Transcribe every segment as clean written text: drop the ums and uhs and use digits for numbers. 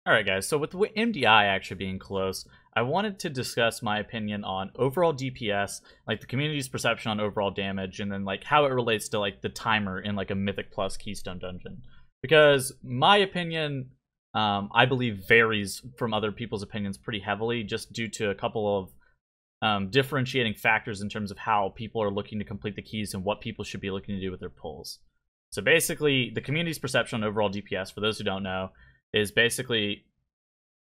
Alright guys, so with MDI actually being close, I wanted to discuss my opinion on overall DPS, like the community's perception on overall damage, and then like how it relates to like the timer in like a Mythic plus Keystone dungeon. Because my opinion, I believe varies from other people's opinions pretty heavily, just due to a couple of differentiating factors in terms of how people are looking to complete the keys and what people should be looking to do with their pulls. So basically, the community's perception on overall DPS, for those who don't know, is basically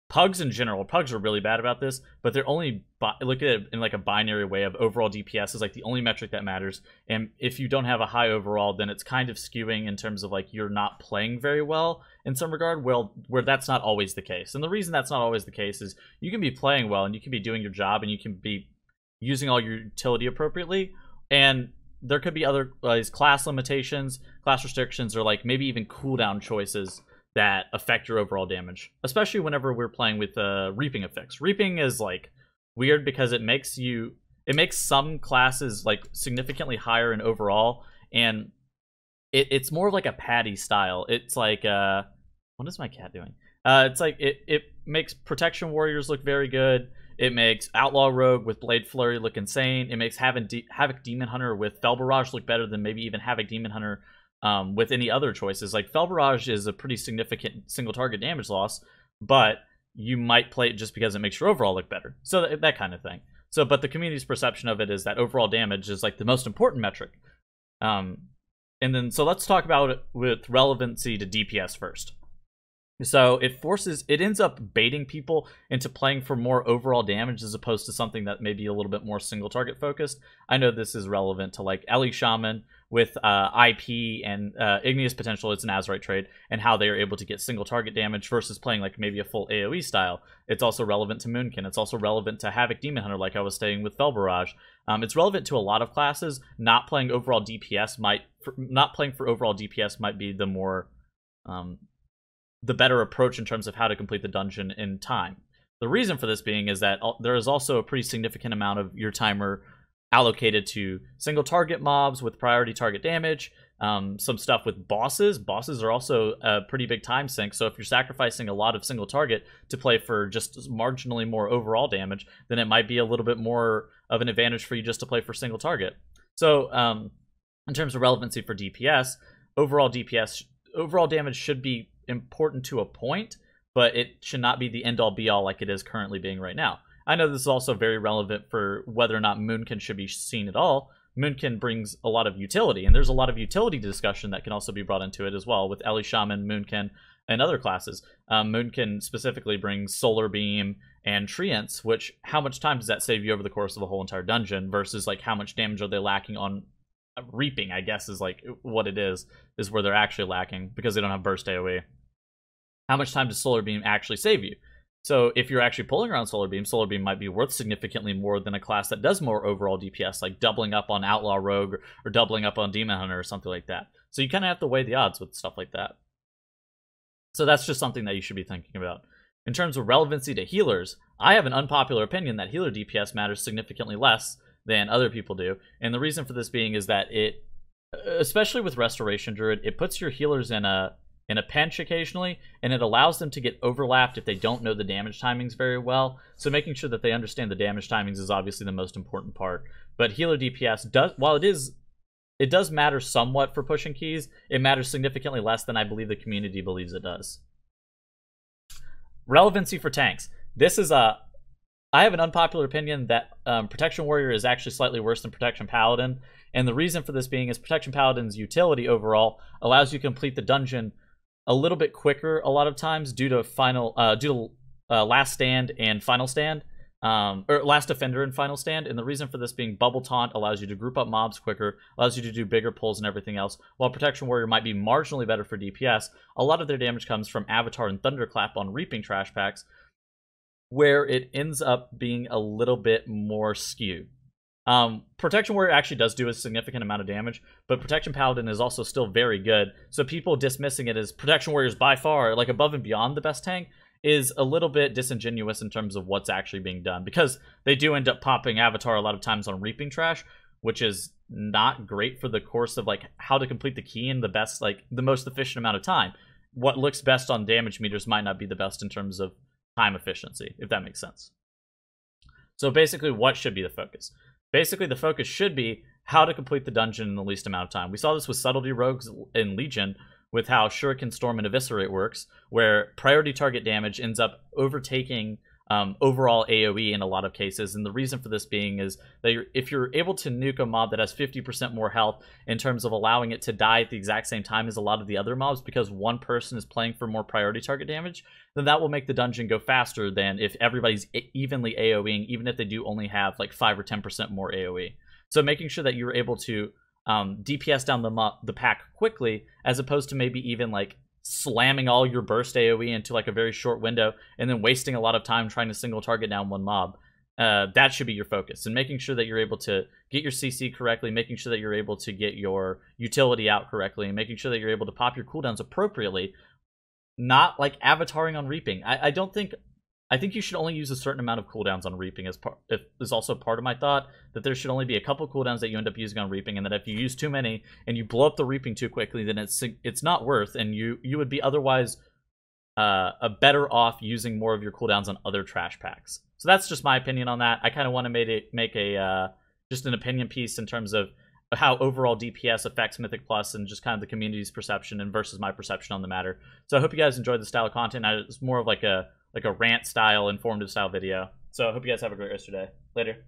pugs in general. Pugs are really bad about this, but they're only look at it in like a binary way of overall DPS is like the only metric that matters. And if you don't have a high overall, then it's kind of skewing in terms of like you're not playing very well in some regard. Well, where that's not always the case. And the reason that's not always the case is you can be playing well and you can be doing your job and you can be using all your utility appropriately, and there could be other class limitations, class restrictions, or like maybe even cooldown choices that affect your overall damage, especially whenever we're playing with reaping effects. Reaping is like weird because it makes some classes like significantly higher in overall, and it's more of like a patty style. It's like what is my cat doing? It's like it makes protection warriors look very good. It makes Outlaw Rogue with Blade Flurry look insane. It makes Havoc Demon Hunter with Fel Barrage look better than maybe even Havoc Demon Hunter with any other choices. Like Fel Barrage is a pretty significant single target damage loss, but you might play it just because it makes your overall look better. So that kind of thing. So, but the community's perception of it is that overall damage is like the most important metric. And then, so let's talk about it with relevancy to DPS first. So it ends up baiting people into playing for more overall damage as opposed to something that may be a little bit more single target focused. I know this is relevant to like Ellie Shaman with IP and Igneous Potential. It's an Azerite trade, and how they are able to get single target damage versus playing like maybe a full AoE style. It's also relevant to Moonkin. It's also relevant to Havoc Demon Hunter, like I was saying with Fel Barrage. It's relevant to a lot of classes. Not playing for overall DPS might be the more the better approach in terms of how to complete the dungeon in time. The reason for this being is that there is also a pretty significant amount of your timer allocated to single target mobs with priority target damage, some stuff with bosses. Bosses are also a pretty big time sink, so if you're sacrificing a lot of single target to play for just marginally more overall damage, then it might be a little bit more of an advantage for you just to play for single target. So in terms of relevancy for DPS, overall damage should be important to a point, but it should not be the end-all be-all like it is currently being right now. I know this is also very relevant for whether or not Moonkin should be seen at all. Moonkin brings a lot of utility, and there's a lot of utility discussion that can also be brought into it as well with Ellie Shaman, Moonkin, and other classes. Moonkin specifically brings Solar Beam and Treants, which how much time does that save you over the course of a whole entire dungeon versus like how much damage are they lacking on Reaping, I guess, is like what it is where they're actually lacking because they don't have burst AoE. How much time does Solar Beam actually save you? So if you're actually pulling around Solar Beam might be worth significantly more than a class that does more overall DPS, like doubling up on Outlaw Rogue or doubling up on Demon Hunter or something like that. So you kind of have to weigh the odds with stuff like that. So that's just something that you should be thinking about. In terms of relevancy to healers, I have an unpopular opinion that healer DPS matters significantly less than other people do. And the reason for this being is that it, especially with Restoration Druid, it puts your healers in a pinch occasionally, and it allows them to get overlapped if they don't know the damage timings very well. So making sure that they understand the damage timings is obviously the most important part. But healer DPS does, while it does matter somewhat for pushing keys, it matters significantly less than I believe the community believes it does. Relevancy for tanks. This is I have an unpopular opinion that Protection Warrior is actually slightly worse than Protection Paladin, and the reason for this being is Protection Paladin's utility overall allows you to complete the dungeon a little bit quicker a lot of times due to Last Stand and Final Stand, or Last Defender and Final Stand. And the reason for this being Bubble Taunt allows you to group up mobs quicker, allows you to do bigger pulls and everything else. While Protection Warrior might be marginally better for DPS, a lot of their damage comes from Avatar and Thunderclap on Reaping trash packs, where it ends up being a little bit more skewed. Protection Warrior actually does do a significant amount of damage, but Protection Paladin is also still very good, so people dismissing it as Protection Warrior is by far, like above and beyond the best tank, is a little bit disingenuous in terms of what's actually being done, because they do end up popping Avatar a lot of times on Reaping trash, which is not great for the course of like how to complete the key in the best, like the most efficient amount of time. what looks best on damage meters might not be the best in terms of time efficiency, if that makes sense. So basically, what should be the focus? Basically, the focus should be how to complete the dungeon in the least amount of time. We saw this with Subtlety Rogues in Legion, with how Shuriken Storm and Eviscerate works, where priority target damage ends up overtaking overall AoE in a lot of cases. And the reason for this being is that if you're able to nuke a mob that has 50% more health in terms of allowing it to die at the exact same time as a lot of the other mobs, because one person is playing for more priority target damage, then that will make the dungeon go faster than if everybody's evenly AoEing, even if they do only have like 5 or 10% more AoE. So making sure that you're able to DPS down the pack quickly, as opposed to maybe even like slamming all your burst AoE into like a very short window and then wasting a lot of time trying to single target down one mob. That should be your focus, and making sure that you're able to get your CC correctly, making sure that you're able to get your utility out correctly, and making sure that you're able to pop your cooldowns appropriately, not like avataring on Reaping. I think you should only use a certain amount of cooldowns on Reaping. Is also part of my thought, that there should only be a couple cooldowns that you end up using on Reaping, and that if you use too many and you blow up the Reaping too quickly, then it's not worth, and you would be otherwise better off using more of your cooldowns on other trash packs. So that's just my opinion on that. I kind of want to make just an opinion piece in terms of how overall DPS affects Mythic Plus and just kind of the community's perception and versus my perception on the matter. So I hope you guys enjoyed the style of content. It's more of like a rant style, informative style video. So I hope you guys have a great rest of your day. Later.